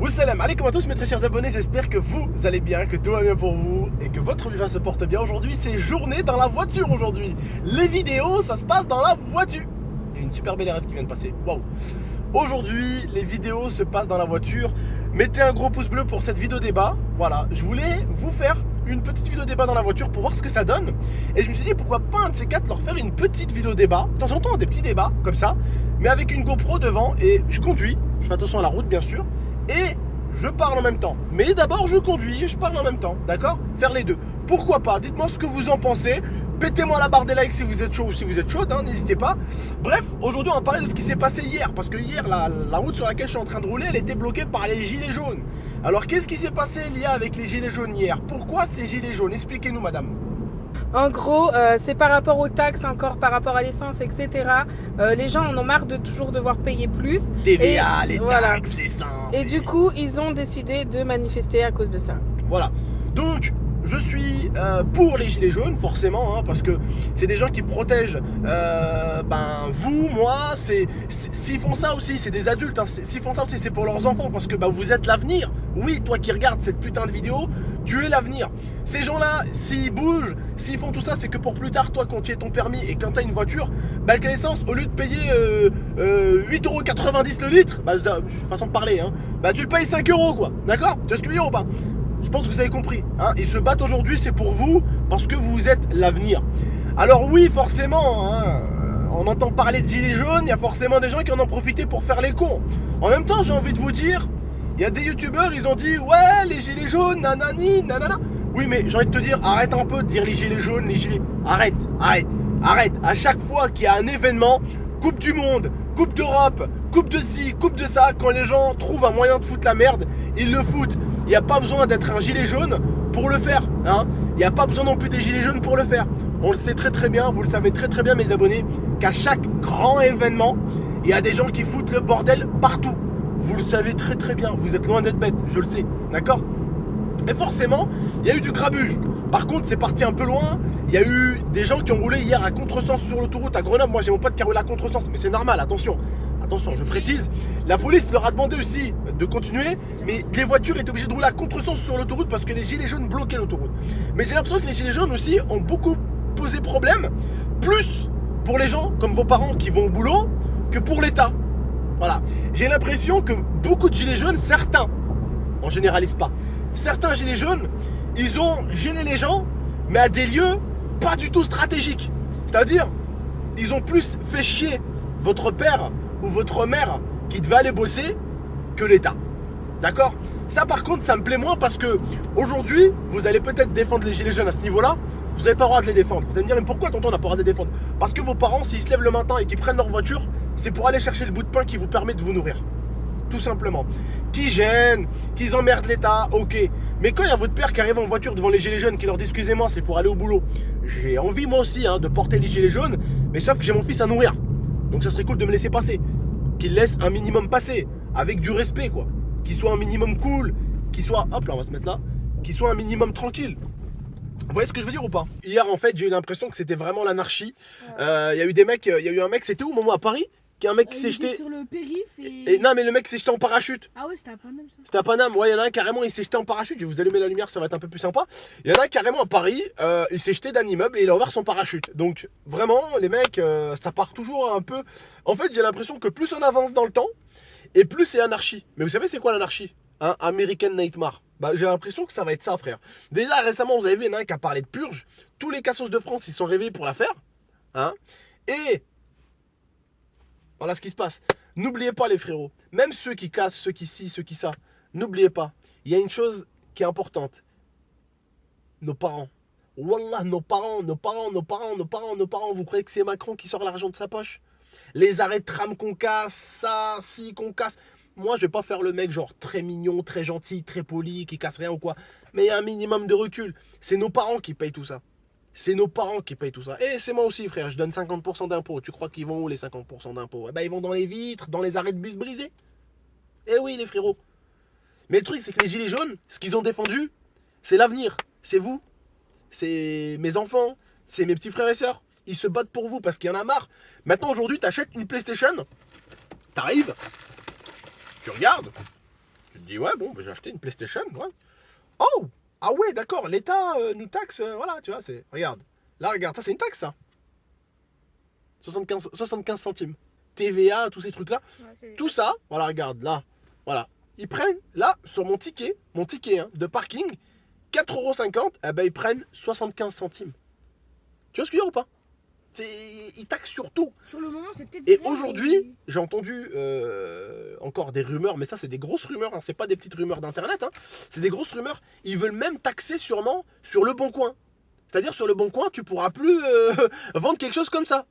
Salam alaikum à tous mes très chers abonnés, j'espère que vous allez bien, que tout va bien pour vous et que votre vie se porte bien. Aujourd'hui c'est journée dans la voiture aujourd'hui. Les vidéos ça se passe dans la voiture. Il y a une super belle RS qui vient de passer, waouh. Aujourd'hui les vidéos se passent dans la voiture. Mettez un gros pouce bleu pour cette vidéo débat. Voilà, je voulais vous faire une petite vidéo débat dans la voiture pour voir ce que ça donne. Et je me suis dit pourquoi pas un de ces quatre leur faire une petite vidéo débat. De temps en temps des petits débats comme ça, mais avec une GoPro devant et je conduis. Je fais attention à la route bien sûr. Et je parle en même temps. Mais d'abord je conduis et je parle en même temps. D'accord? Faire les deux. Pourquoi pas? Dites-moi ce que vous en pensez. Pétez-moi la barre des likes si vous êtes chaud ou si vous êtes chaude, hein, n'hésitez pas. Bref, aujourd'hui on va parler de ce qui s'est passé hier. Parce que hier, la route sur laquelle je suis en train de rouler, elle était bloquée par les gilets jaunes. Alors qu'est-ce qui s'est passé Lia avec les gilets jaunes hier? Pourquoi ces gilets jaunes? Expliquez-nous madame. En gros, c'est par rapport aux taxes, encore par rapport à l'essence, etc. Les gens en ont marre de toujours devoir payer plus. TVA, les voilà. taxes, l'essence. Et du coup, ils ont décidé de manifester à cause de ça. Voilà. Donc, je suis pour les gilets jaunes, forcément, hein, parce que c'est des gens qui protègent vous, moi. S'ils font ça aussi, c'est des adultes. Hein, s'ils font ça aussi, c'est pour leurs enfants, parce que vous êtes l'avenir. Oui, toi qui regardes cette putain de vidéo, tu es l'avenir. Ces gens-là, s'ils bougent, s'ils font tout ça, c'est que pour plus tard, toi, quand tu as ton permis et quand tu as une voiture, que l'essence, au lieu de payer 8,90€ le litre, façon de parler, hein, tu le payes 5 € quoi. D'accord? Tu vois ce que je veux dire ou pas? Je pense que vous avez compris, hein. Ils se battent aujourd'hui, c'est pour vous, parce que vous êtes l'avenir. Alors oui, forcément, hein, on entend parler de gilets jaunes, il y a forcément des gens qui en ont profité pour faire les cons. En même temps, j'ai envie de vous dire, il y a des youtubeurs, ils ont dit, ouais, les gilets jaunes, nanani, nanana. Oui, mais j'ai envie de te dire, arrête un peu de dire les gilets jaunes, les gilets... Arrête. À chaque fois qu'il y a un événement, Coupe du Monde, Coupe d'Europe, Coupe de ci, Coupe de ça, quand les gens trouvent un moyen de foutre la merde, ils le foutent. Il n'y a pas besoin d'être un gilet jaune pour le faire, hein. Il n'y a pas besoin non plus des gilets jaunes pour le faire. On le sait très très bien, vous le savez très très bien mes abonnés, qu'à chaque grand événement, il y a des gens qui foutent le bordel partout. Vous le savez très très bien, vous êtes loin d'être bête, je le sais, d'accord? Et forcément, il y a eu du grabuge. Par contre, c'est parti un peu loin. Il y a eu des gens qui ont roulé hier à contresens sur l'autoroute à Grenoble. Moi, j'ai mon pote qui a roulé à contresens, mais c'est normal, attention. Attention, je précise. La police leur a demandé aussi de continuer, mais les voitures étaient obligées de rouler à contresens sur l'autoroute parce que les gilets jaunes bloquaient l'autoroute. Mais j'ai l'impression que les gilets jaunes aussi ont beaucoup posé problème, plus pour les gens comme vos parents qui vont au boulot que pour l'État. Voilà. J'ai l'impression que beaucoup de gilets jaunes, certains, on généralise pas, certains gilets jaunes, ils ont gêné les gens, mais à des lieux pas du tout stratégiques. C'est-à-dire, ils ont plus fait chier votre père ou votre mère qui devait aller bosser que l'État. D'accord? Ça par contre, ça me plaît moins parce que aujourd'hui, vous allez peut-être défendre les gilets jaunes à ce niveau-là, vous n'avez pas le droit de les défendre. Vous allez me dire, mais pourquoi tonton on n'a pas le droit de les défendre? Parce que vos parents, s'ils se lèvent le matin et qu'ils prennent leur voiture, c'est pour aller chercher le bout de pain qui vous permet de vous nourrir. Tout simplement. Qui gênent, qu'ils emmerdent l'État, ok. Mais quand il y a votre père qui arrive en voiture devant les gilets jaunes, qui leur dit excusez-moi, c'est pour aller au boulot. J'ai envie moi aussi de porter les gilets jaunes, mais sauf que j'ai mon fils à nourrir. Donc ça serait cool de me laisser passer. Qu'il laisse un minimum passer, avec du respect quoi. Qu'il soit un minimum cool, qu'il soit, hop là on va se mettre là, qu'il soit un minimum tranquille. Vous voyez ce que je veux dire ou pas? Hier en fait j'ai eu l'impression que c'était vraiment l'anarchie. Il y a eu des mecs, il y a eu un mec, c'était où Momo, à Paris? Qui un mec qui s'est jeté sur le périph' et... Non mais le mec s'est jeté en parachute. Ah ouais, c'était à Paname ça. C'était à Paname, ouais, il y en a un carrément, il s'est jeté en parachute. Je vais vous allumer la lumière, ça va être un peu plus sympa. Il y en a un carrément à Paris, il s'est jeté d'un immeuble et il a ouvert son parachute. Donc vraiment, les mecs, ça part toujours un peu. En fait, j'ai l'impression que plus on avance dans le temps, et plus c'est anarchie. Mais vous savez, c'est quoi l'anarchie? American Nightmare. J'ai l'impression que ça va être ça, frère. Déjà, récemment, vous avez vu, il y en a un qui a parlé de purge. Tous les cassos de France, ils sont réveillés pour la faire. Et voilà ce qui se passe. N'oubliez pas les frérots, même ceux qui cassent, ceux qui ci, ceux qui ça, n'oubliez pas, il y a une chose qui est importante. Nos parents. Wallah, nos parents, vous croyez que c'est Macron qui sort l'argent de sa poche? Les arrêts de tram qu'on casse, ça, si, qu'on casse. Moi, je vais pas faire le mec genre très mignon, très gentil, très poli, qui casse rien ou quoi. Mais il y a un minimum de recul. C'est nos parents qui payent tout ça. C'est nos parents qui payent tout ça. Et c'est moi aussi, frère, je donne 50% d'impôts. Tu crois qu'ils vont où les 50% d'impôts? Ils vont dans les vitres, dans les arrêts de bus brisés. Eh oui, les frérots. Mais le truc, c'est que les gilets jaunes, ce qu'ils ont défendu, c'est l'avenir. C'est vous. C'est mes enfants. C'est mes petits frères et sœurs. Ils se battent pour vous parce qu'il y en a marre. Maintenant, aujourd'hui, tu achètes une PlayStation. T'arrives. Tu regardes. Tu te dis, ouais, bon, bah, j'ai acheté une PlayStation, ouais. Oh! Ah ouais, d'accord, l'État nous taxe, voilà, tu vois, c'est... Regarde, là, regarde, ça, c'est une taxe, ça. 75 centimes. TVA, tous ces trucs-là. Ouais, Tout ça, voilà, regarde, là, voilà. Ils prennent, là, sur mon ticket hein, de parking, 4,50 €, eh ben, ils prennent 75 centimes. Tu vois ce que je veux dire ou pas? Ils taxent sur tout. Sur le moment, c'est peut-être. Et bien, aujourd'hui, j'ai entendu encore des rumeurs, mais ça, c'est des grosses rumeurs, hein, c'est pas des petites rumeurs d'internet, hein, c'est des grosses rumeurs. Ils veulent même taxer sûrement sur le Bon Coin. C'est-à-dire, sur le Bon Coin, tu pourras plus vendre quelque chose comme ça.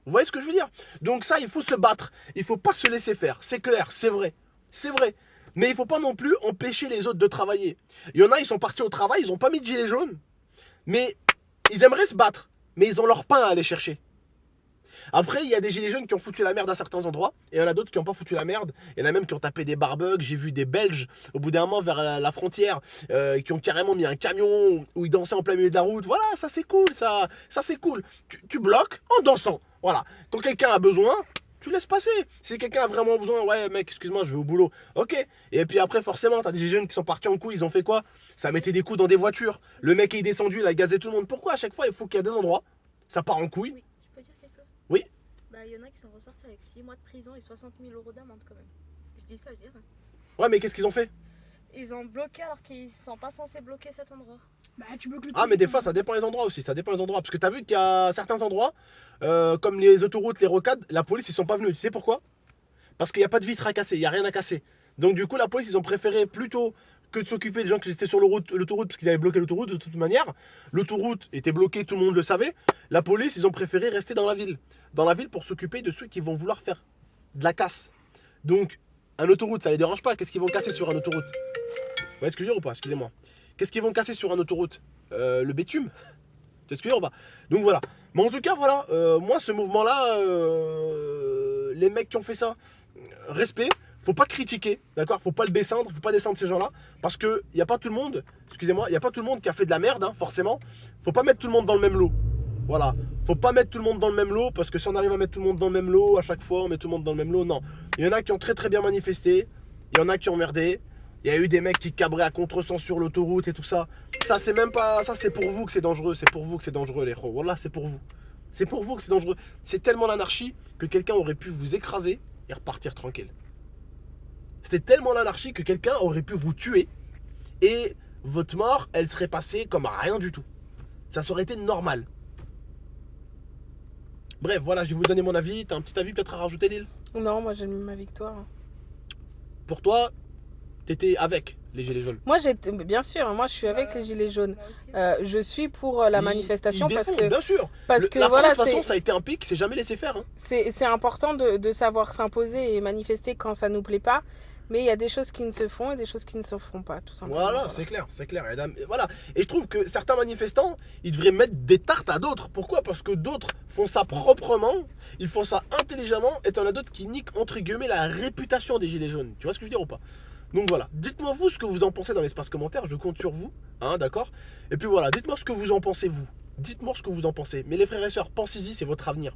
Vous voyez ce que je veux dire? Donc ça, il faut se battre. Il faut pas se laisser faire. C'est clair, c'est vrai. C'est vrai. Mais il faut pas non plus empêcher les autres de travailler. Il y en a, ils sont partis au travail, ils ont pas mis de gilet jaune. Mais ils aimeraient se battre. Mais ils ont leur pain à aller chercher. Après, il y a des gilets jaunes qui ont foutu la merde à certains endroits. Et il y en a d'autres qui n'ont pas foutu la merde. Il y en a même qui ont tapé des barbugs. J'ai vu des Belges, au bout d'un moment, vers la frontière, qui ont carrément mis un camion où ils dansaient en plein milieu de la route. Voilà, ça c'est cool, ça c'est cool. Tu bloques en dansant. Voilà. Quand quelqu'un a besoin, tu laisses passer. Si quelqu'un a vraiment besoin, ouais mec, excuse-moi, je vais au boulot. Ok. Et puis après, forcément, t'as des gilets jaunes qui sont partis en couille. Ils ont fait quoi? Ça mettait des coups dans des voitures. Le mec est descendu, il a gazé tout le monde. Pourquoi à chaque fois, il faut qu'il y ait des endroits, ça part en couille? Oui, je peux dire quelque chose? Oui. Bah, il y en a qui sont ressortis avec 6 mois de prison et 60 000 € d'amende quand même. Je dis ça, je dis rien. Ouais, mais qu'est-ce qu'ils ont fait? Ils ont bloqué alors qu'ils sont pas censés bloquer cet endroit. Bah, tu bloques le Ah, mais des fois, ça dépend des endroits aussi. Ça dépend des endroits. Parce que t'as vu qu'il y a certains endroits, comme les autoroutes, les rocades, la police, ils sont pas venus. Tu sais pourquoi? Parce qu'il n'y a pas de vitre à casser, il n'y a rien à casser. Donc, du coup, la police, ils ont préféré plutôt que de s'occuper des gens qui étaient sur l'autoroute, parce qu'ils avaient bloqué l'autoroute de toute manière. L'autoroute était bloquée, tout le monde le savait. La police, ils ont préféré rester dans la ville. Dans la ville pour s'occuper de ceux qui vont vouloir faire de la casse. Donc, un autoroute, ça les dérange pas. Qu'est-ce qu'ils vont casser sur un autoroute? Vous voyez ce que je veux dire ou pas? Excusez-moi. Qu'est-ce qu'ils vont casser sur un autoroute? Le bitume. Tu sais ce que je veux dire ou pas? Donc voilà. Mais en tout cas, voilà. Moi, ce mouvement-là, les mecs qui ont fait ça, respect. Faut pas critiquer, d'accord? Faut pas le descendre, faut pas descendre ces gens-là. Parce que y a pas tout le monde, excusez-moi, y a pas tout le monde qui a fait de la merde, hein, forcément. Faut pas mettre tout le monde dans le même lot. Voilà. Faut pas mettre tout le monde dans le même lot, parce que si on arrive à mettre tout le monde dans le même lot, à chaque fois, on met tout le monde dans le même lot. Non. Il y en a qui ont très très bien manifesté. Il y en a qui ont merdé. Il y a eu des mecs qui cabraient à contresens sur l'autoroute et tout ça. Ça, c'est même pas. Ça, c'est pour vous que c'est dangereux. C'est pour vous que c'est dangereux, les gros. Voilà, c'est pour vous. C'est pour vous que c'est dangereux. C'est tellement l'anarchie que quelqu'un aurait pu vous écraser et repartir tranquille. C'était tellement l'anarchie que quelqu'un aurait pu vous tuer et votre mort, elle serait passée comme rien du tout. Ça aurait été normal. Bref, voilà, je vais vous donner mon avis. T'as un petit avis peut-être à rajouter, Lille? Non, moi j'ai mis ma victoire. Pour toi, t'étais avec les gilets jaunes? Moi, bien sûr, moi je suis avec les gilets jaunes. Moi aussi. Je suis pour la manifestation Ils parce défendent, que bien sûr. parce que la voilà, France, de toute façon, c'est ça a été un pays qui s'est jamais laissé faire. Hein. c'est important de savoir s'imposer et manifester quand ça nous plaît pas. Mais il y a des choses qui ne se font et des choses qui ne se font pas, tout simplement. Voilà, c'est clair, c'est clair. Et voilà. Et je trouve que certains manifestants, ils devraient mettre des tartes à d'autres. Pourquoi? Parce que d'autres font ça proprement, ils font ça intelligemment, et t'en as d'autres qui niquent, entre guillemets, la réputation des gilets jaunes. Tu vois ce que je veux dire ou pas? Donc voilà, dites-moi vous ce que vous en pensez dans l'espace commentaire, je compte sur vous, hein, d'accord? Et puis voilà, dites-moi ce que vous en pensez vous. Dites-moi ce que vous en pensez. Mais les frères et sœurs, pensez-y, c'est votre avenir.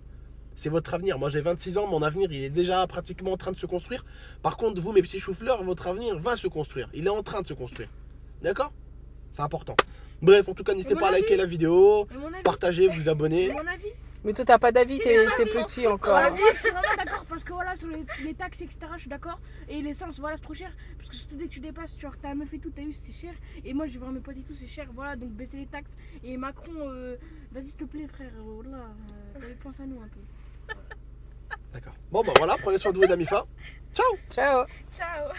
C'est votre avenir. Moi j'ai 26 ans, mon avenir il est déjà pratiquement en train de se construire. Par contre, vous mes petits choux-fleurs, votre avenir va se construire. Il est en train de se construire. D'accord? C'est important. Bref, en tout cas, n'hésitez pas à liker la vidéo, partager, vous abonner. Mon avis. Mais toi, t'as pas d'avis, t'es petit encore. Ouais, je suis vraiment d'accord parce que voilà, sur les taxes, etc., je suis d'accord. Et l'essence, voilà, c'est trop cher. Parce que surtout dès que tu dépasses, tu vois, t'as meuf et tout, t'as eu, c'est cher. Et moi, je vais voir mes potes et tout, c'est cher. Voilà, donc baisser les taxes. Et Macron, vas-y, s'il te plaît, frère, voilà, pense à nous un peu. D'accord. Bon, bah voilà, prenez soin de vous et d'Amifa. Ciao! Ciao. Ciao.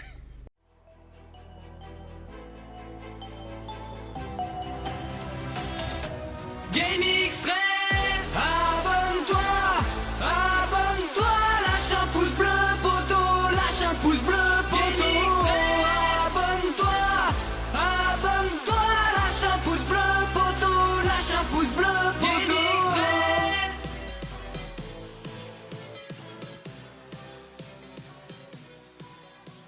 Game extrême.